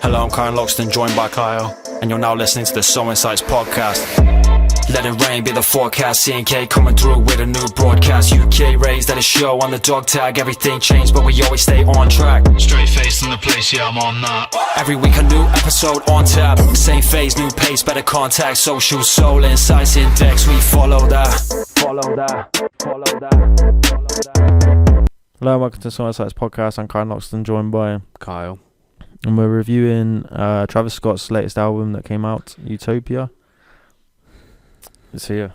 Hello, I'm Kyle Loxton, joined by Kyle, and you're now listening to the SoulInsights Podcast. Let it rain, be the forecast, C&K coming through with a new broadcast. UK raised at a show on the dog tag, everything changed, but we always stay on track. Straight face in the place, yeah, I'm on that. Every week a new episode on tap, same phase, new pace, better contact, socials, SoulInsights Index, we follow that. Hello, welcome to SoulInsights Podcast. I'm Chiron and Loxton, joined by Kyle. And we're reviewing Travis Scott's latest album that came out, Utopia. So yeah,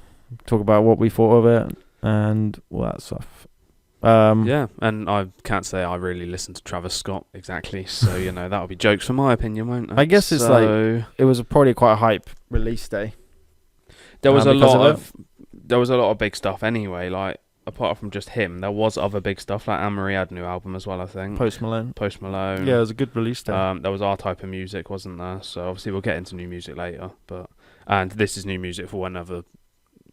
talk about what we thought of it and all that stuff. Yeah, and I can't say I really listened to Travis Scott exactly, so you know that'll be jokes from my opinion, won't it? I guess it's like it was probably quite a hype release day. There was a lot of big stuff anyway. Like apart from just him, there was other big stuff. Like Anne-Marie had a new album as well, I think. Post Malone. Yeah, it was a good release day. There was our type of music, wasn't there? So obviously we'll get into new music later, and this is new music for whenever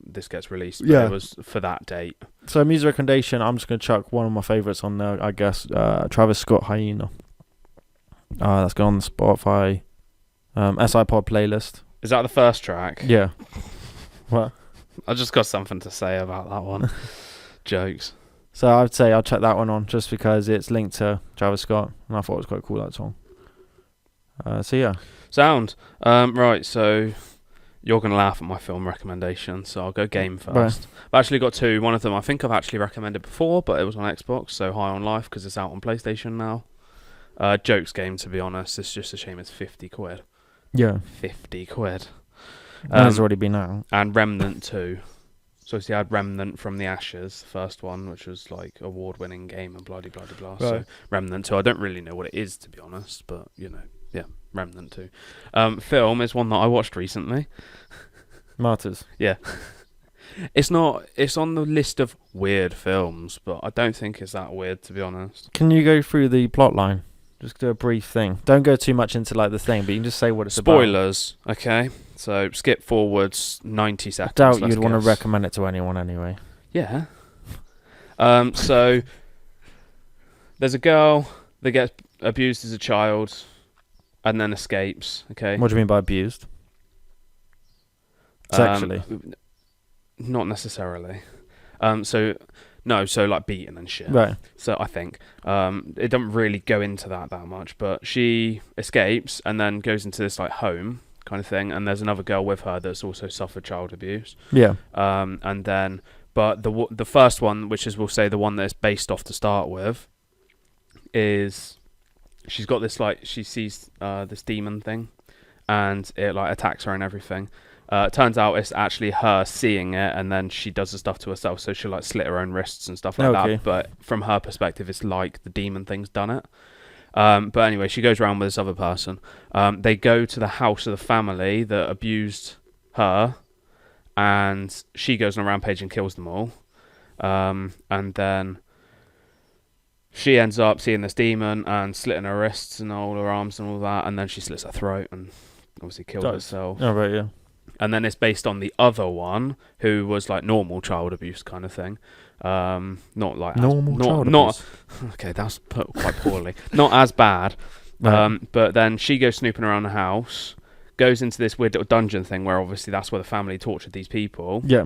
this gets released. But yeah, it was for that date. So music recommendation, I'm just gonna chuck one of my favourites on there, I guess. Travis Scott, Hyena. That's going on the Spotify SiPod playlist. Is that the first track? Yeah. What? I just got something to say about that one. Jokes. So I'd say I'll check that one on just because it's linked to Travis Scott, and I thought it was quite cool, that song. So yeah. Sound. Right, so you're going to laugh at my film recommendation, so I'll go game first. Right. I've actually got two. One of them I think I've actually recommended before, but it was on Xbox, so High on Life, because it's out on PlayStation now. Jokes game, to be honest. It's just a shame it's 50 quid. Yeah. 50 quid. It's already been out. And Remnant 2. So I had Remnant from the Ashes, the first one, which was like award-winning game and blah-de-blah-de-blah. Right. So Remnant 2, I don't really know what it is, to be honest, but, you know, yeah, Remnant 2. Film is one that I watched recently. Martyrs. Yeah. It's on the list of weird films, but I don't think it's that weird, to be honest. Can you go through the plot line? Just do a brief thing. Don't go too much into like the thing, but you can just say what it's about. Spoilers, okay? So skip forwards 90 seconds. I doubt you'd want to recommend it to anyone anyway. Yeah. So there's a girl that gets abused as a child and then escapes, okay? What do you mean by abused? Sexually? Not necessarily. So like beaten and shit. Right. So I think it doesn't really go into that much, but she escapes and then goes into this like home kind of thing, and there's another girl with her that's also suffered child abuse. Yeah. And then, but the first one, which is we'll say the one that it's based off to start with, is she's got this like she sees this demon thing, and it like attacks her and everything. Turns out it's actually her seeing it, and then she does the stuff to herself, so she'll like slit her own wrists and stuff like that. But from her perspective, it's like the demon thing's done it. But anyway, she goes around with this other person. They go to the house of the family that abused her, and she goes on a rampage and kills them all. And then she ends up seeing this demon and slitting her wrists and all her arms and all that, and then she slits her throat and obviously kills herself. Oh, right, yeah. And then it's based on the other one, who was like normal child abuse kind of thing. Not like normal child abuse. Okay, that was put quite poorly. Not as bad. Right. But then she goes snooping around the house, goes into this weird little dungeon thing where obviously that's where the family tortured these people. Yeah.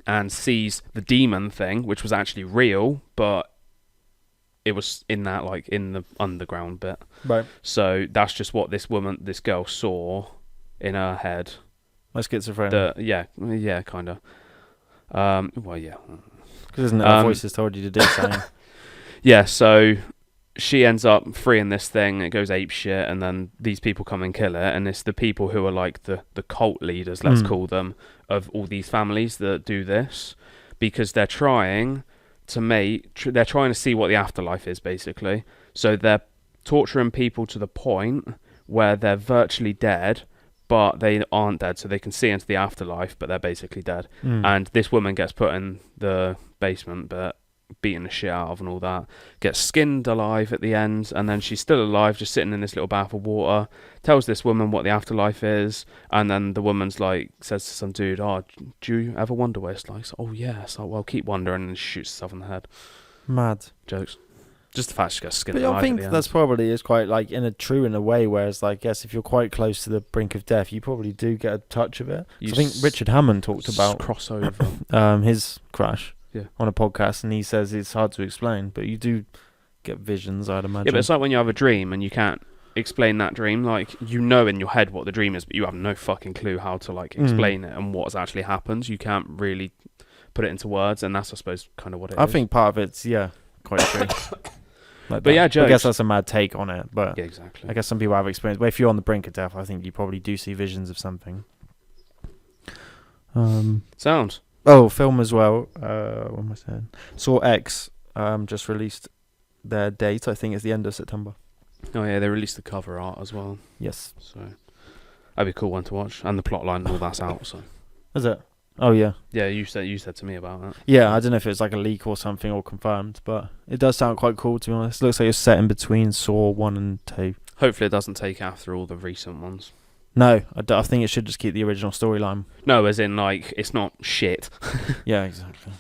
And sees the demon thing, which was actually real, but it was in that like in the underground bit. Right. So that's just what this girl saw in her head. Like schizophrenia. Yeah, kind of. Well, yeah. Because isn't it our voices told you to do something? Yeah, so she ends up freeing this thing, it goes ape shit, and then these people come and kill it, and it's the people who are like the cult leaders, let's call them, of all these families that do this, because they're trying to see what the afterlife is, basically. So they're torturing people to the point where they're virtually dead, but they aren't dead, so they can see into the afterlife, but they're basically dead. And this woman gets put in the basement, but beaten the shit out of and all that, gets skinned alive at the end, and then she's still alive, just sitting in this little bath of water, tells this woman what the afterlife is, and then the woman's like, says to some dude, do you ever wonder what it's like? So, oh yeah. So, well, keep wondering, and shoots herself in the head. Mad. Jokes. Just the fact she got skin. But I think that's probably is quite like true in a way. Whereas, like, yes, if you're quite close to the brink of death, you probably do get a touch of it. I think Richard Hammond talked about crossover, his crash, yeah, on a podcast, and he says it's hard to explain, but you do get visions, I'd imagine. Yeah, but it's like when you have a dream and you can't explain that dream. Like, you know in your head what the dream is, but you have no fucking clue how to like explain it and what's actually happened. You can't really put it into words, and that's, I suppose, kind of what it is. I think part of it's quite true. Like but yeah, I guess that's a mad take on it, but yeah, exactly. I guess some people have experience. But if you're on the brink of death, I think you probably do see visions of something. Sounds. Oh, film as well. What am I saying? Saw X just released their date. I think it's the end of September. Oh yeah, they released the cover art as well. Yes. So that'd be a cool one to watch, and the plot line and all that's out. So. Is it? Oh yeah. Yeah, you said to me about that. Yeah, I don't know if it's like a leak or something or confirmed, but it does sound quite cool, to be honest. It looks like it's set in between Saw 1 and 2. Hopefully it doesn't take after all the recent ones. No, I think it should just keep the original storyline. No, as in, like, it's not shit. Yeah, exactly.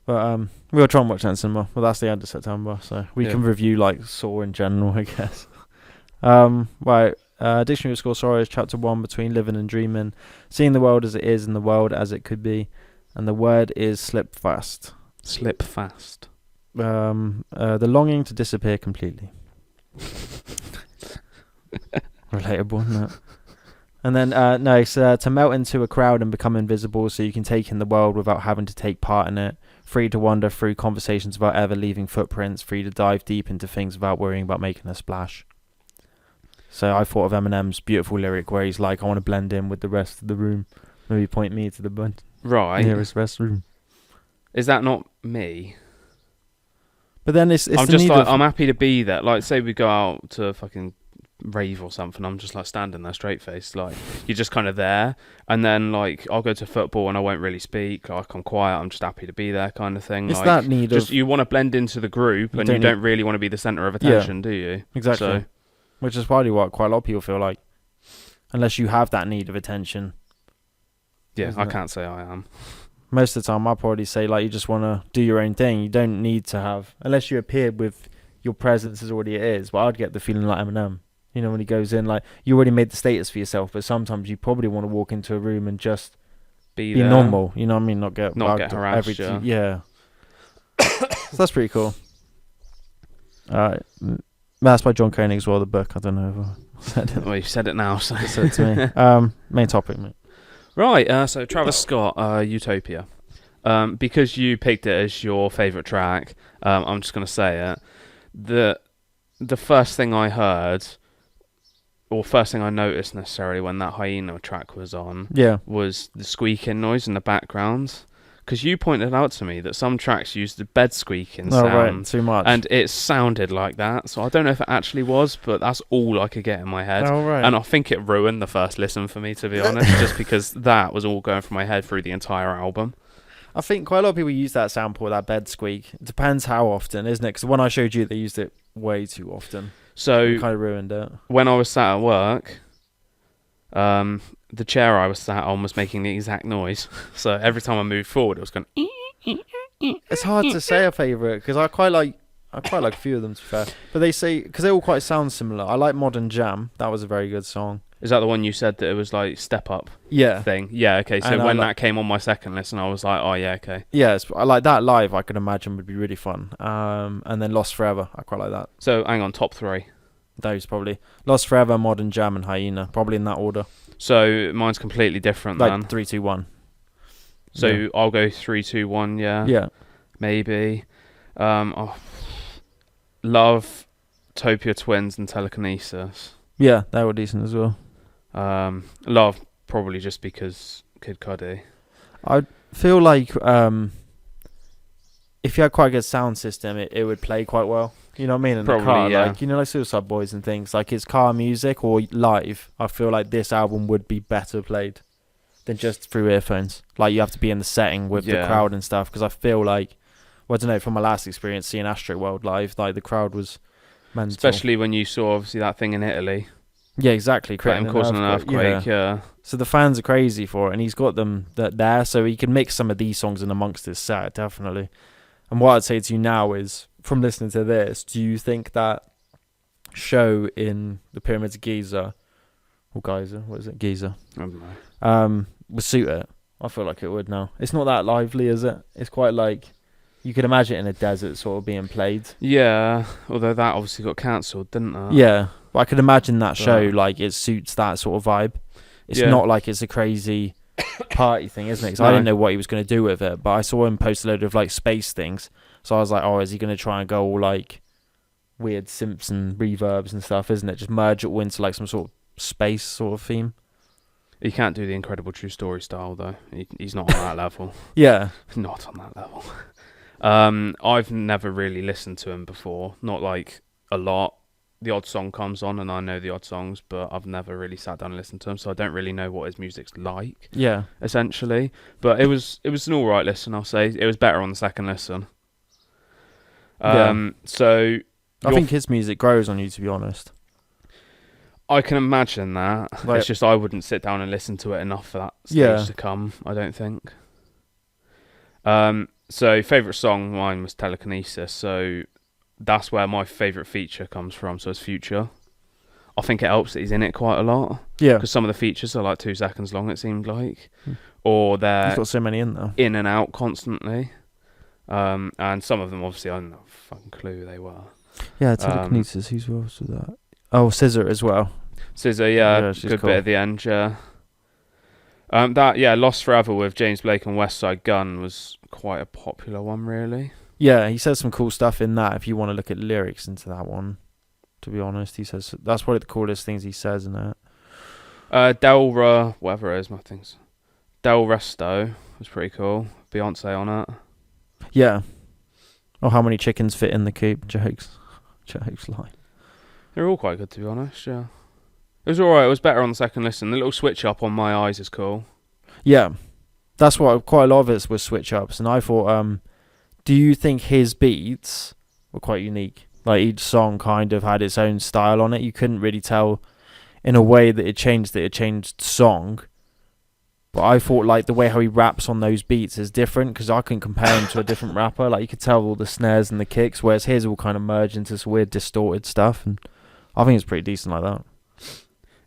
But we'll try and watch that in cinema. Well, that's the end of September, so we can review like Saw in general, I guess. Right. Dictionary of Score is chapter 1, Between Living and Dreaming, seeing the world as it is and the world as it could be, and the word is slip fast. Slip fast. The longing to disappear completely. Relatable, isn't it? And then it's to melt into a crowd and become invisible, so you can take in the world without having to take part in it. Free to wander through conversations without ever leaving footprints. Free to dive deep into things without worrying about making a splash. So I thought of Eminem's beautiful lyric where he's like, I want to blend in with the rest of the room. Maybe point me to the nearest restroom. Is that not me? But then it's I'm just like, I'm happy to be there. Like, say we go out to fucking rave or something, I'm just like standing there straight faced, like you're just kind of there. And then like I'll go to football and I won't really speak, like I'm quiet, I'm just happy to be there kind of thing. It's like, that need just of, you want to blend into the group and you don't really want to be the centre of attention, do you? Exactly. So, which is probably what quite a lot of people feel like, unless you have that need of attention. Yeah, I can't say I am. Most of the time I'll probably say like you just want to do your own thing. You don't need to have, unless you appeared with your presence as already it is. But I'd get the feeling like Eminem. You know, when he goes in, like, you already made the status for yourself, but sometimes you probably want to walk into a room and just be normal. You know what I mean? Not get harassed. Yeah. So that's pretty cool. That's by John Koenig as well, the book. I don't know if I said it. Well, you've said it now, so. Said it to me. Main topic, mate. Right, so Travis Scott, Utopia. Because you picked it as your favourite track, I'm just going to say it. The first thing I heard, or first thing I noticed necessarily when that hyena track was on, was the squeaking noise in the background. Because you pointed out to me that some tracks use the bed squeaking sound. Right, too much. And it sounded like that. So I don't know if it actually was, but that's all I could get in my head. Oh, right. And I think it ruined the first listen for me, to be honest, just because that was all going through my head through the entire album. I think quite a lot of people use that sample, that bed squeak. It depends how often, isn't it? Because when I showed you, they used it way too often. So it kind of ruined it. When I was sat at work, the chair I was sat on was making the exact noise. So every time I moved forward, it was going. It's hard to say a favourite because I quite like a few of them, to be fair. But they say because they all quite sound similar. I like Modern Jam. That was a very good song. Is that the one you said that it was like Step Up? Yeah. Thing. Yeah. Okay. So when that came on my second listen, I was like, oh yeah, okay. Yes, I like that live. I could imagine would be really fun. And then Lost Forever. I quite like that. So hang on, top three. Those probably Lost Forever, Modern Jam, and Hyena. Probably in that order. So mine's completely different like then. 3, 2, 1. So yeah. I'll go 3, 2, 1. Yeah. Yeah. Maybe. Love, Utopia Twins, and Telekinesis. Yeah, they were decent as well. Love probably just because Kid Cudi. I feel like if you had quite a good sound system, it would play quite well. You know what I mean? In probably, the car, yeah. like, you know, like Suicide Boys and things. Like, it's car music or live. I feel like this album would be better played than just through earphones. Like, you have to be in the setting with the crowd and stuff. Because I feel like, well, I don't know, from my last experience seeing Astro World live, like, the crowd was mental. Especially when you saw, obviously, that thing in Italy. Yeah, exactly. Causing an earthquake, yeah. So the fans are crazy for it, and he's got them there, so he can mix some of these songs in amongst his set, definitely. And what I'd say to you now is, from listening to this, do you think that show in the Pyramids of Giza, or Giza, what is it, Giza? I don't know. Would suit it? I feel like it would now. It's not that lively, is it? It's quite like, you could imagine it in a desert sort of being played. Yeah, although that obviously got cancelled, didn't it? Yeah, but I could imagine that show, like, it suits that sort of vibe. It's not like it's a crazy party thing, isn't it? Because I didn't know what he was going to do with it, but I saw him post a load of, like, space things. So I was like, oh, is he going to try and go all, like, weird synths and reverbs and stuff, isn't it? Just merge it all into, like, some sort of space sort of theme. He can't do the Incredible True Story style, though. He's not on that level. Yeah. Not on that level. I've never really listened to him before. Not, like, a lot. The odd song comes on, and I know the odd songs, but I've never really sat down and listened to him, so I don't really know what his music's like. Yeah. Essentially. But it was an alright listen, I'll say. It was better on the second listen. So... I think his music grows on you, to be honest. I can imagine that. Like, it's just I wouldn't sit down and listen to it enough for that stage to come, I don't think. So, favourite song, mine was Telekinesis. So, that's where my favourite feature comes from. So, it's Future. I think it helps that he's in it quite a lot. Yeah. Because some of the features are like 2 seconds long, it seemed like. Or they're... He's got so many in there. In and out constantly. And some of them, obviously, I don't have a fucking clue who they were. Yeah, Telekinesis. Who's else with that? Oh, Scissor as well. Scissor, yeah, good cool. Bit at the end, yeah. Lost Forever with James Blake and Westside Gun was quite a popular one, really. Yeah, he says some cool stuff in that if you want to look at lyrics into that one, to be honest. He says that's one of the coolest things he says in it. Whatever it is, my things. Del Resto was pretty cool. Beyonce on it. Yeah. Oh, how many chickens fit in the coop? Jokes line. They're all quite good, to be honest, yeah. It was alright, it was better on the second listen. The little switch up on My Eyes is cool. Yeah. That's what quite a lot of it was switch ups. And I thought, do you think his beats were quite unique? Like each song kind of had its own style on it. You couldn't really tell in a way that it changed song. But I thought like the way how he raps on those beats is different because I couldn't compare him to a different rapper. Like you could tell all the snares and the kicks, whereas his all kind of merged into this weird distorted stuff. And I think it's pretty decent like that.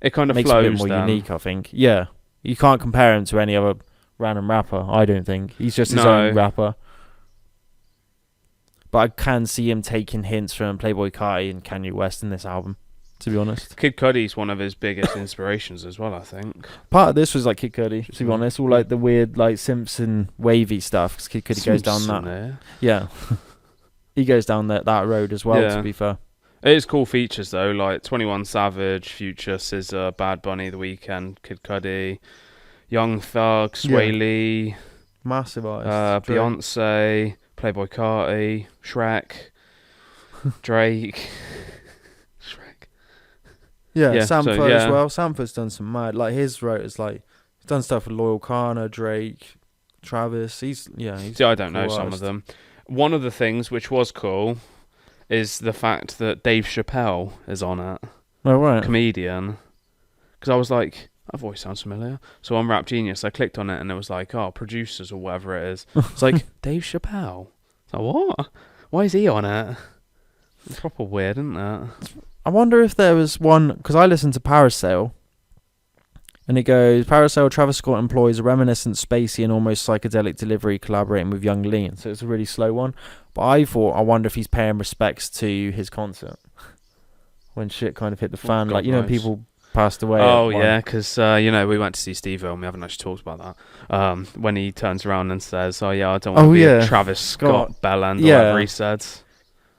It kind of makes flows it a bit more unique, I think. Yeah, you can't compare him to any other random rapper. I don't think he's just his own rapper. But I can see him taking hints from Playboi Carti and Kanye West in this album. To be honest, Kid Cudi's one of his biggest inspirations as well, I think. Part of this was like Kid Cudi, to be honest, all like the weird like Simpson wavy stuff. Cause Kid Cudi goes down that. There. Yeah, he goes down that road as well. Yeah. To be fair, it is cool features though, like 21 Savage, Future, SZA, Bad Bunny, The Weeknd, Kid Cudi, Young Thug, Sway Lee, massive artists, Beyonce, Playboi Carti, Shrek, Drake. Yeah, Samford as well. Samford's done some mad, like his writers, like he's done stuff with Loyal Kana, Drake, Travis. See, I don't know some of them. One of the things which was cool is the fact that Dave Chappelle is on it. Oh right, comedian. Because I was like, that voice sounds familiar. So on Rap Genius, I clicked on it and it was like, producers or whatever it is. It's like Dave Chappelle. It's like what? Why is he on it? It's proper weird, isn't it? I wonder if there was one, because I listened to Parasail, and it goes, Parasail, Travis Scott employs a reminiscent, spacey, and almost psychedelic delivery collaborating with Young Lean. So it's a really slow one. But I wonder if he's paying respects to his concert. When shit kind of hit the fan. God, like, you know, people passed away. Oh, yeah, because, we went to see Steve-O, and we haven't actually talked about that. When he turns around and says, I don't want to be a Travis Scott bellend, or whatever he said.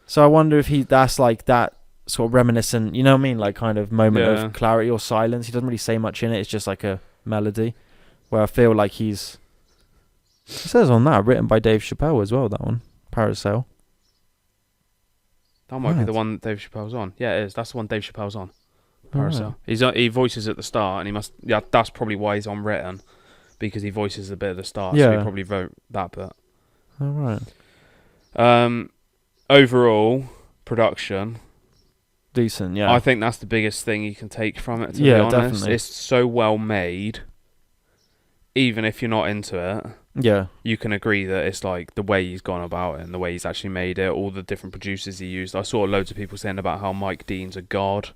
So I wonder if that's like that sort of reminiscent, you know what I mean, like kind of moment of clarity or silence. He doesn't really say much in it. It's just like a melody where I feel like it says on that, written by Dave Chappelle as well, that one, Parasail. That might be the one Dave Chappelle's on. Yeah, it is. That's the one Dave Chappelle's on. Parasail. Right. He voices at the start, and that's probably why he's on written, because he voices a bit at the start, so he probably wrote that bit. Oh, right. Overall, production... decent, yeah. I think that's the biggest thing you can take from it, to be honest. Definitely. It's so well made, even if you're not into it. Yeah. you can agree that it's like the way he's gone about it and the way he's actually made it, all the different producers he used. I saw loads of people saying about how Mike Dean's a god,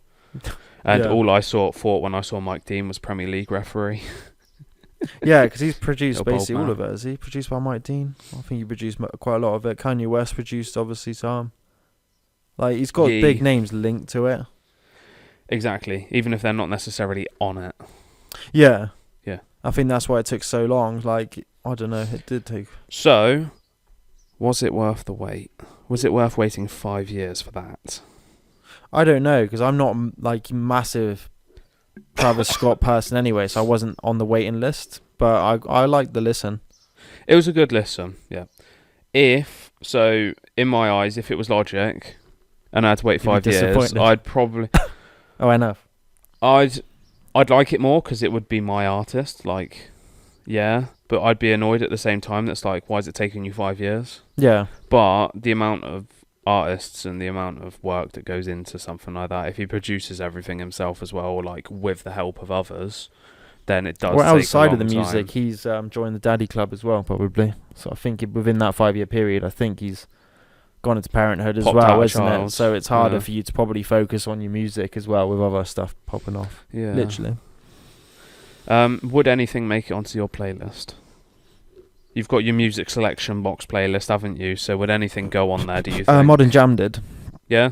and Yeah. all I thought when I saw Mike Dean was Premier League referee. Yeah, because he's produced Little basically bold all man. of it. Is he produced by Mike Dean? I think he produced quite a lot of it. Kanye West produced obviously some. Like he's got Yeah. big names linked to it. Exactly, even if they're not necessarily on it. Yeah. Yeah. I think that's why it took so long. Like, I don't know, it did take... So, was it worth the wait? Was it worth waiting 5 years for that? I don't know, because I'm not, like, massive Travis Scott person anyway, so I wasn't on the waiting list. But I liked the listen. It was a good listen, yeah. So, in my eyes, if it was Logic, and I had to wait You'd be 5 years, disappointed. I'd probably... Oh, enough. I'd like it more, because it would be my artist, like... Yeah, but I'd be annoyed at the same time. That's like, why is it taking you 5 years? Yeah. But the amount of artists and the amount of work that goes into something like that, if he produces everything himself as well, or like with the help of others, then it does. Well, take outside a of the long music, time. he's joined the Daddy Club as well, probably. So I think within that 5 year period, I think he's gone into parenthood as Popped out well, a isn't it? child. So it's harder Yeah. for you to probably focus on your music as well with other stuff popping off. Yeah, Literally. Would anything make it onto your playlist? You've got your music selection box playlist, haven't you? So would anything go on there, do you think? Modern Jam did. Yeah?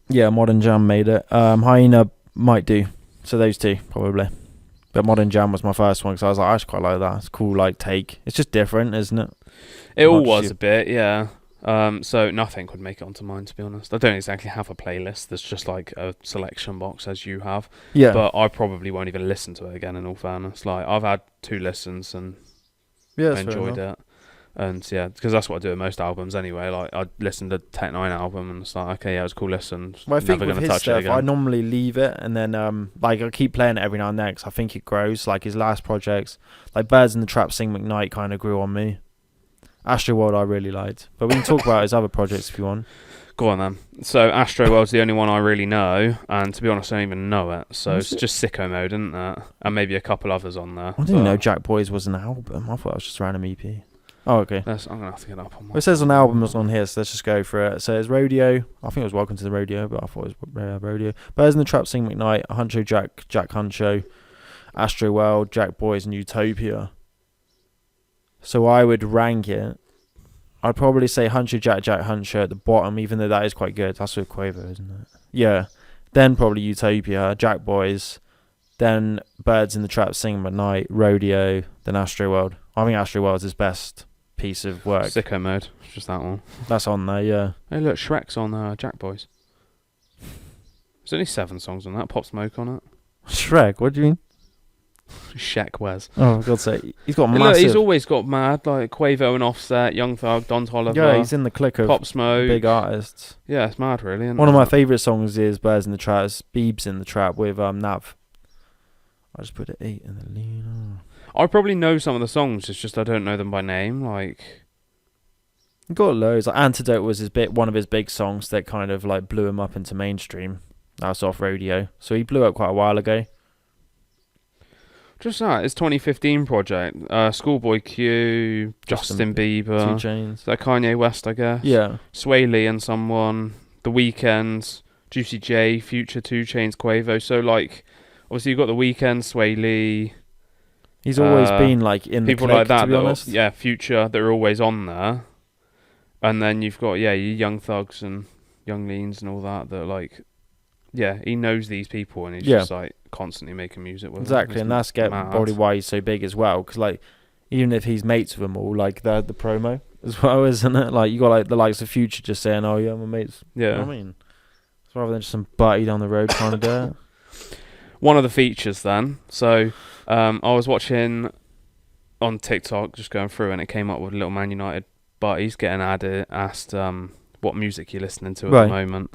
Yeah, Modern Jam made it. Hyena might do. So those two, probably. But Modern Jam was my first one because I was like, I just quite like that. It's a cool, like, take. It's just different, isn't it? It all Much was you- a bit, yeah. So nothing would make it onto mine, to be honest. I don't exactly have a playlist. There's just like a selection box as you have. Yeah. But I probably won't even listen to it again, in all fairness. Like, I've had 2 listens and yeah, I that's fair enjoyed enough. it. And yeah, because that's what I do with most albums anyway. Like, I listened to Tech 9 album and it's like, okay, yeah, it was a cool listen. Well, I think Never with going to his touch it stuff, again. I normally leave it and then, like, I keep playing it every now and then because I think it grows. Like, his last projects, like Birds in the Trap, Sing McKnight kind of grew on me. Astro World I really liked. But we can talk about his other projects if you want. Go on then. So Astro World's the only one I really know, and to be honest, I don't even know it. So Was it's it? just Sicko Mode, isn't it? And maybe a couple others on there. I didn't know but Jack Boys was an album. I thought it was just a random EP. Oh, okay. I'm gonna have to get up on Well, it says an album was on here, so let's just go for it. So it's Rodeo. I think it was Welcome to the Rodeo, but I thought it was Rodeo. Birds in the Trap, Sing McKnight, Huncho Jack Huncho, Astro World, Jack Boys, and Utopia. So I would rank it. I'd probably say Huncho Jack Huncho at the bottom, even though that is quite good. That's with Quavo, isn't it? Yeah. Then probably Utopia, Jack Boys, then Birds in the Trap, Sing McKnight, Rodeo, then Astro World. I think Astro World's his best piece of work. Sicko Mode. It's just that one. That's on there, yeah. Hey, look, Shrek's on Jack Boys. There's only 7 songs on that. Pop Smoke on it. Shrek, what do you mean? Shaq Wes. Oh, for God's sake. He's got Hey, massive... look, he's always got mad, like Quavo and Offset, Young Thug, Don Toliver, yeah, he's in the clique of Pop Smoke. big artists. Yeah, it's mad, really. Isn't One of it? my favourite songs is Birds in the Trap, Beebs in the Trap with Nav. I just put it 8 in the lean. I probably know some of the songs, it's just I don't know them by name. Like, He got loads. Like Antidote was one of his big songs that kind of like blew him up into mainstream. That was off Rodeo. So he blew up quite a while ago. just that, his 2015 project. Schoolboy Q, Justin Bieber. 2 Chainz. Is that Kanye West, I guess? Yeah. Sway Lee and someone. The Weeknd, Juicy J, Future, 2 Chainz, Quavo. So, like, obviously you've got The Weeknd, Sway Lee. He's always been like in the People clique, like that, to be honest. yeah, Future, that are always on there. And then you've got, yeah, your Young Thugs and Young Leans and all that, that, like, yeah, he knows these people and he's just, like, constantly making music with them. Exactly, It's and that's mad. probably why he's so big as well. Because like, even if he's mates with them all, like the promo as well, isn't it? Like you got like the likes of Future just saying, "Oh yeah, my mates." Yeah. You know what I mean, so rather than just some buddy down the road trying to do it. One of the features then. So I was watching on TikTok, just going through, and it came up with Little Man United, but he's getting asked what music you're listening to at Right. the moment.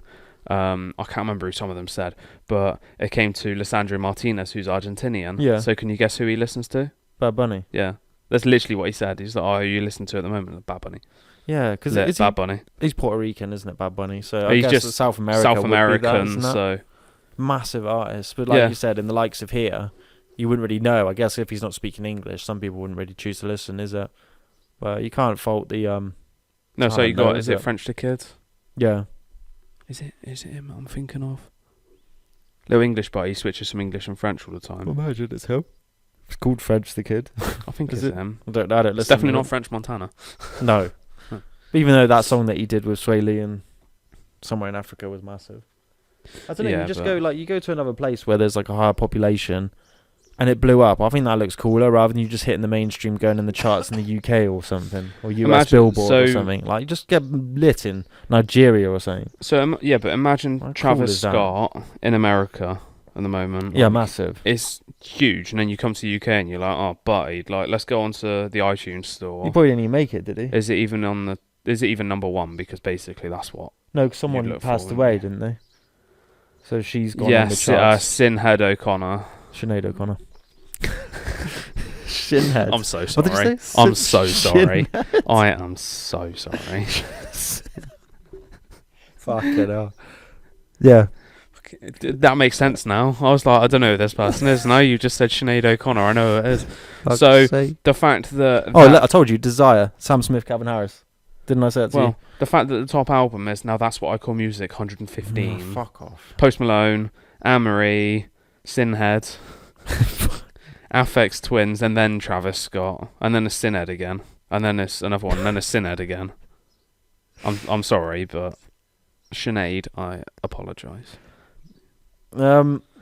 I can't remember who some of them said, but it came to Lisandro Martinez, who's Argentinian. Yeah. So can you guess who he listens to? Bad Bunny. Yeah. That's literally what he said. He's like, oh, who you listen to at the moment? Bad Bunny. Yeah, because Bad Bunny. he's Puerto Rican, isn't it? Bad Bunny. So I He's guess just that South America. South would be American, that, isn't it? so... Massive artist, but like Yeah. you said, in the likes of here, you wouldn't really know. I guess if he's not speaking English, some people wouldn't really choose to listen, is it? But you can't fault the No, so I you don't know, got, is is it it? French the Kid? yeah. Is it him I'm thinking of? Little English, but he switches from English and French all the time. Imagine it's him. It's called French the Kid. I think Is it's it? him. I don't listen. It's definitely to not it. French Montana. No. Huh. Even though that song that he did with Sway Lee and somewhere in Africa was massive. I don't know. Yeah, You just but- go like you go to another place where there's like a higher population, and it blew up. I think that looks cooler rather than you just hitting the mainstream, going in the charts in the UK or something, or US Imagine- Billboard or so- something. Like you just get lit in Nigeria or something. So yeah, but imagine How cool Travis is that? Scott in America at the moment. Yeah, like, massive. It's huge, and then you come to the UK and you're like, oh, buddy, like let's go onto the iTunes He store. probably didn't even make it, did he? Is it even on the? Is it even number one? Because basically that's what. No, 'cause someone look passed for, away, wouldn't didn't they? So she's gone on the Yes, charts. Sinhead O'Connor. Sinead O'Connor. Shinhead. I'm so What did you sorry. say? I'm so sorry. Shinhead. I am so sorry. Fucking hell. Yeah. That makes sense now. I was like, I don't know who this person is. No, you just said Sinead O'Connor. I know who it is. Fuck's So sake. the fact that Oh, look, I told you, Desire. Sam Smith, Calvin Harris. Didn't I say that to well, the fact that the top album is Now That's What I Call Music, you? 115. Oh, fuck off. Post Malone, Anne-Marie, Sinhead, Aphex Twins, and then Travis Scott, and then a Sinhead again, and then it's another one, and then a Sinhead again. I'm sorry, but Sinead, I apologise.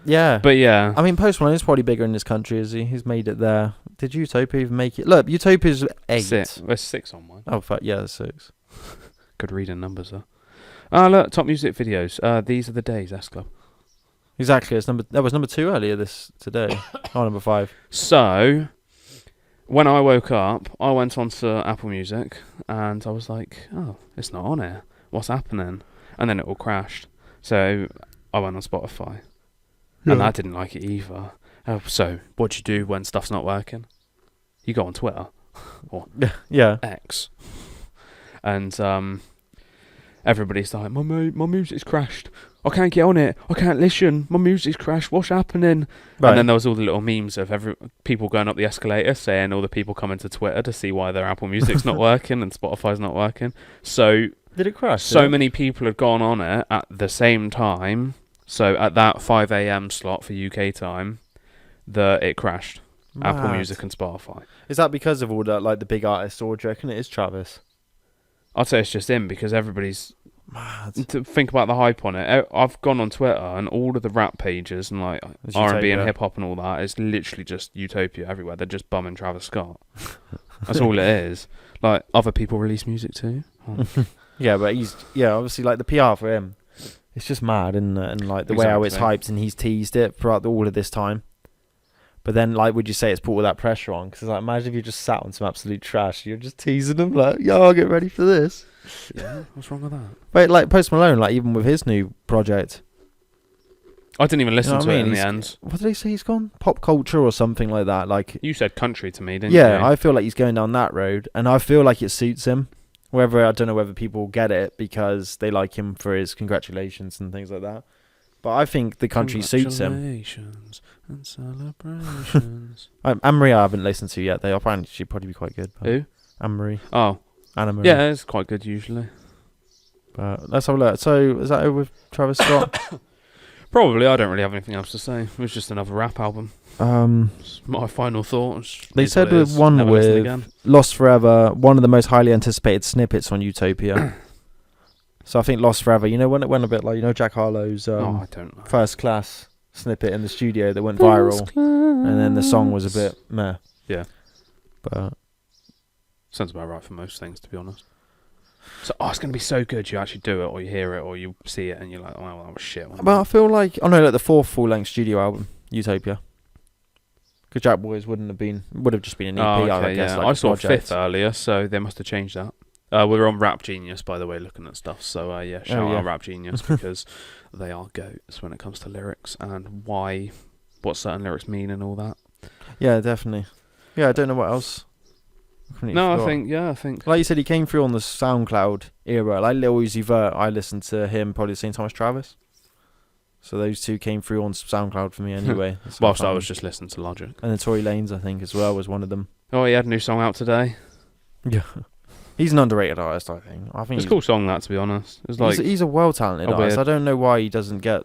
Yeah. But yeah, I mean, Post Malone is probably bigger in this country, is he? He's made it there. Did Utopia even make it? Look, Utopia's 8. there's 6 on mine. Oh, fuck. Yeah, there's 6. Good reading numbers though. Ah, look, top music videos. These are the days, S Club. Exactly. That was number 2 earlier today. Oh, number 5. So, when I woke up, I went onto Apple Music and I was like, oh, it's not on here. What's happening? And then it all crashed. So, I went on Spotify. Yeah. And I didn't like it either. So, what do you do when stuff's not working? You go on Twitter or Yeah. X. And everybody's like, my music's crashed. I can't get on it. I can't listen. My music's crashed. What's happening? Right. And then there was all the little memes of people going up the escalator saying all the people coming to Twitter to see why their Apple Music's not working and Spotify's not working. So Did it crash? so many people had gone on it at the same time. So at that 5 a.m. slot for UK time, that it crashed. Apple Mad. Music and Spotify. Is that because of all that, like the big artists, or do you reckon it is Travis? I'd say it's just him because everybody's Mad. to think about the hype on it. I've gone on Twitter and all of the rap pages and like It's R&B and Utopia. hip hop and all that is literally just Utopia everywhere. They're just bumming Travis Scott. That's all it is. Like other people release music too. Oh. Yeah, but obviously like the PR for him, it's just mad, isn't it? And like the way how it's Exactly. hyped, and he's teased it throughout all of this time. But then, like, would you say it's put all that pressure on? Because like, imagine if you just sat on some absolute trash, you're just teasing them like, "Yo, I'll get ready for this." Yeah, what's wrong with that? But like Post Malone, like even with his new project, I didn't even listen what to I it mean? in the He's- end. what did he say he's gone? Pop culture or something like that. Like, You said country to me, didn't you? yeah, I feel like he's going down that road, and I feel like it suits him. Whether I don't know whether people get it because they like him for his congratulations and things like that, but I think the country suits him. Congratulations and celebrations. Anne-Marie I haven't listened to yet. They apparently she'd probably be quite good. But Who? Anne-Marie, Oh, Anna-Marie. yeah, it's quite good usually. But let's have a look. So is that over with Travis Scott? Probably. I don't really have anything else to say. It was just another rap album. It's my final thoughts. They said with one with Lost Forever, one of the most highly anticipated snippets on Utopia. So I think Lost Forever, you know, when it went a bit like, Jack Harlow's I don't know. First Class snippet in the studio that went viral, and then the song was a bit meh. Yeah. But Sounds about right for most things, to be honest. So, it's going to be so good. You actually do it, or you hear it, or you see it, and you're like, "Oh, that was shit." wasn't But I it?" feel like, like the 4th full-length studio album, Utopia. Because Jack Boys would have just been an EP, Oh, okay, I guess. yeah. Like I a saw project. 5th earlier, so they must have changed that. We're on Rap Genius, by the way, looking at stuff. So, yeah, shout yeah. out Rap Genius because they are goats when it comes to lyrics and what certain lyrics mean and all that. Yeah, definitely. Yeah, I don't know what else. No, I think. Like you said, he came through on the SoundCloud era. Like Lil Uzi Vert, I listened to him probably the same time as Travis. So those two came through on SoundCloud for me anyway. Whilst I was just listening to Logic. And then Tory Lanez, I think, as well, was one of them. Oh, he had a new song out today. Yeah. He's an underrated artist, I think. It's a cool song, that, to be honest. It's like he's a well-talented artist. weird... I don't know why he doesn't get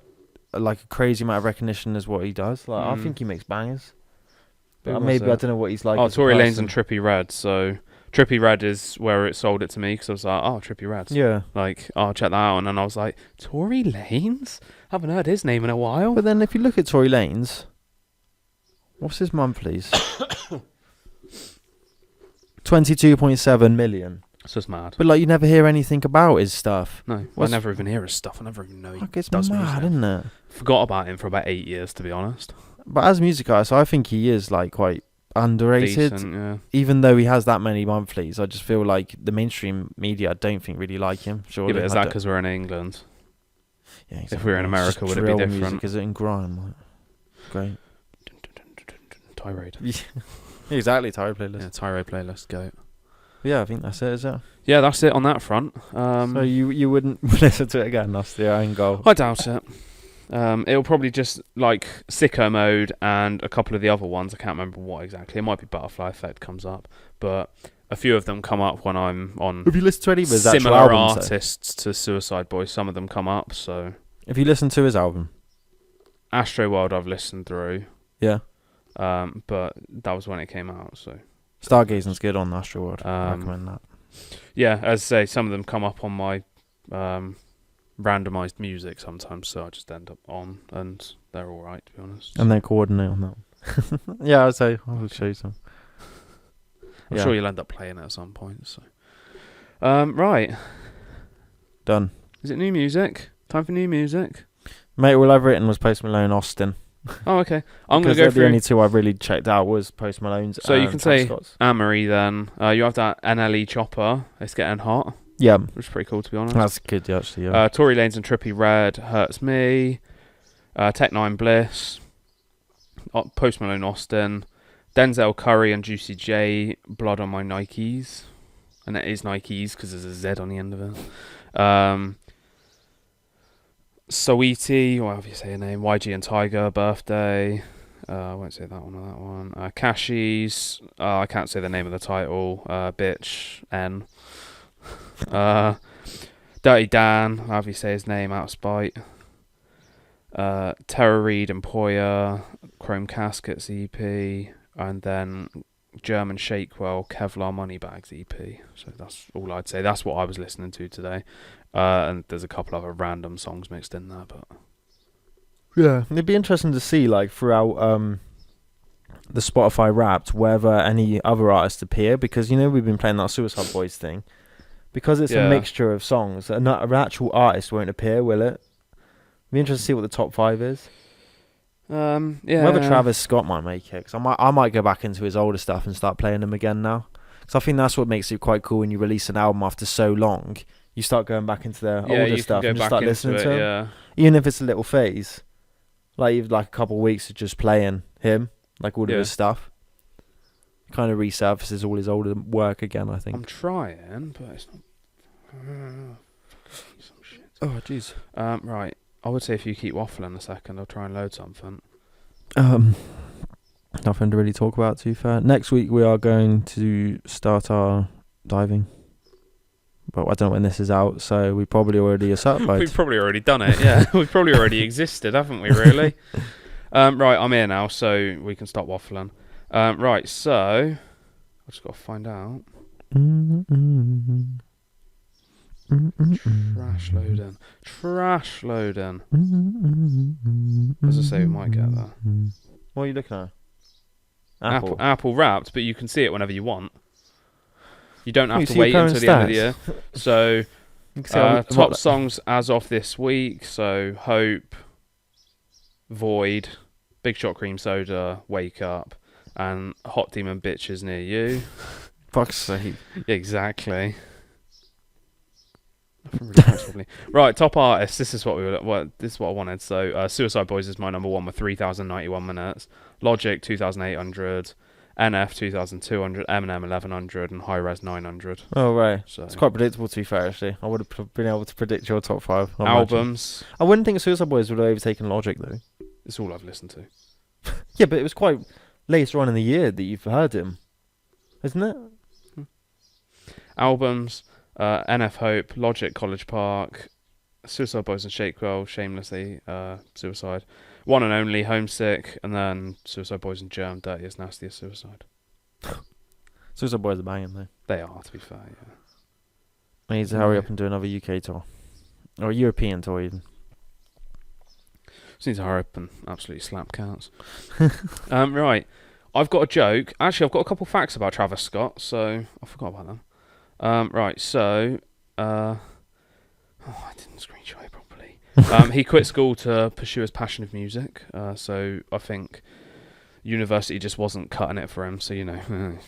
like a crazy amount of recognition as what he does. Like I think he makes bangers. But maybe I don't know what he's like. Oh, Tory Lanez and Trippie Redd. So Trippie Redd is where it sold it to me because I was like, oh, Trippie Redd. Yeah. Like, oh, check that out. And then I was like, Tory Lanez? Haven't heard his name in a while. But then if you look at Tory Lanez, what's his monthlies? 22.7 million. It's just mad. But like you never hear anything about his stuff. No, I never even hear his stuff. I never even know he it's does mad, music. isn't it? Forgot about him for about 8 years, to be honest. But as a music artist, I think he is like quite underrated. Decent, yeah. Even though he has that many monthlies, I just feel like the mainstream media, I don't think really like him. Surely. Yeah, but is that because we're in England? Yeah, exactly. If we were in America, would it be different? Music, is it in grime? Like, great. Tirade. Exactly, tirade playlist. Yeah, tirade playlist, go. Yeah, I think that's it, is it? Yeah, that's it on that front. So you wouldn't listen to it again, that's the end goal. I doubt it. It'll probably just like Sicko Mode and a couple of the other ones. I can't remember what exactly. It might be Butterfly Effect comes up, but a few of them come up when I'm on. Have you listened to any of his similar actual albums, artists to Suicide Boys? Some of them come up. So if you listen to his album, Astro World, I've listened through. Yeah. But that was when it came out. So Stargazing's good on Astro World. I recommend that. Yeah, as I say, some of them come up on my randomized music sometimes, so I just end up on, and they're all right, to be honest. And then coordinate on that. Yeah, I'd say I will show you some. I'm sure you'll end up playing it at some point. So, right, done. Is it new music? Time for new music, mate. All I've written was Post Malone, Austin. Oh, okay. I'm going to go through. The only two I really checked out was Post Malone's. So you can say Scott's. Amory then. You have that NLE Chopper. It's getting hot. Yeah, which is pretty cool, to be honest. That's good, actually. Yeah. Tory Lanez and Trippie Redd, Hurts Me. Tech Nine Bliss. Post Malone, Austin. Denzel Curry and Juicy J, Blood on My Nikes. And it is Nikes because there's a Z on the end of it. Saweetie, whatever you say your name, YG and Tiger, Birthday. I won't say that one or that one. Cashies, I can't say the name of the title. Bitch, N. Dirty Dan, however you say his name, out of spite. Tara Reid and Poya, Chrome Caskets EP, and then German Shakewell, Kevlar Moneybags EP. So that's all I'd say. That's what I was listening to today. And there's a couple other random songs mixed in there, but yeah, it'd be interesting to see like throughout the Spotify Wrapped whether any other artists appear, because you know we've been playing that Suicide Boys thing, because it's a mixture of songs. An actual artist won't appear, will it? It'd be interesting to see what the top 5 is. Yeah. Whether Travis Scott might make it, because I might go back into his older stuff and start playing them again now, because I think that's what makes it quite cool when you release an album after so long. You start going back into their older stuff and just start listening to him. Yeah. Even if it's a little phase. Like you've like a couple of weeks of just playing him, like all of his stuff. It kind of resurfaces all his older work again, I think. I'm trying, but it's not... some shit. Oh, jeez. Right. I would say if you keep waffling a second, I'll try and load something. Nothing to really talk about, to be fair. Next week we are going to start our diving. But I don't know when this is out, so we probably already are certified. We've probably already done it, yeah. We've probably already existed, haven't we, really? Right, I'm here now, so we can stop waffling. Right, so... I've just got to find out. Trash loading. As I say, we might get there. What are you looking at? Apple Wrapped, but you can see it whenever you want. You don't have to wait until the end of the year. So, top songs as of this week. So, Hope, Void, Big Shot Cream Soda, Wake Up, and Hot Demon Bitches Near You. Fuck's sake. Exactly. Right, top artists. This is what this is what I wanted. So, Suicide Boys is my number 1 with 3,091 minutes. Logic 2,800. NF 2,200, Eminem 1,100, and High Res 900. Oh, right. So it's quite predictable, to be fair, actually. I would have been able to predict your top 5. Albums. I wouldn't think Suicide Boys would have overtaken Logic, though. It's all I've listened to. Yeah, but it was quite later on in the year that you've heard him, isn't it? Albums: NF Hope, Logic, College Park, Suicide Boys and Shakewell, Shamelessly, Suicide, One and Only, Homesick, and then Suicide Boys and Germ, Dirtiest, Nastiest, Suicide. Suicide Boys are banging though. They are, to be fair, yeah. We need to hurry up and do another UK tour. Or a European tour even. Just need to hurry up and absolutely slap cats. Right. I've got a joke. Actually, I've got a couple facts about Travis Scott, so I forgot about them. Right, so... I didn't screenshot it properly. He quit school to pursue his passion of music, so I think university just wasn't cutting it for him, so,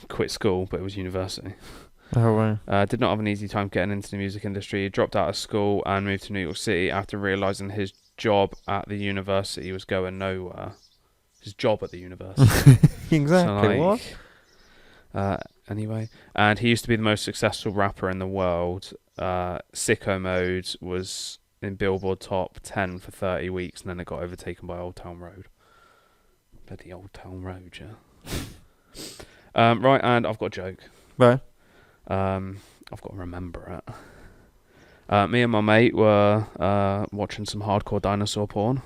quit school, but it was university. Oh, right. Did not have an easy time getting into the music industry. He dropped out of school and moved to New York City after realising his job at the university was going nowhere. His job at the university. Exactly, so, anyway, and he used to be the most successful rapper in the world. Sicko Mode was in Billboard Top 10 for 30 weeks, and then it got overtaken by Old Town Road. Bloody Old Town Road, yeah. Right, and I've got a joke. Right. I've got to remember it. Me and my mate were watching some hardcore dinosaur porn.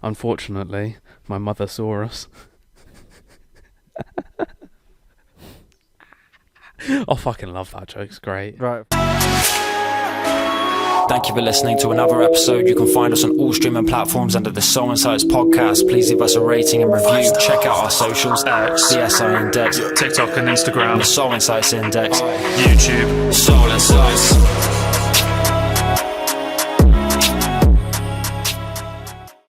Unfortunately, my mother saw us. I fucking love that joke. It's great. Right. Thank you for listening to another episode. You can find us on all streaming platforms under the SoulInsights Podcast. Please leave us a rating and review. Check out our socials, the SI Index, TikTok and Instagram, the SoulInsights Index, YouTube, SoulInsights.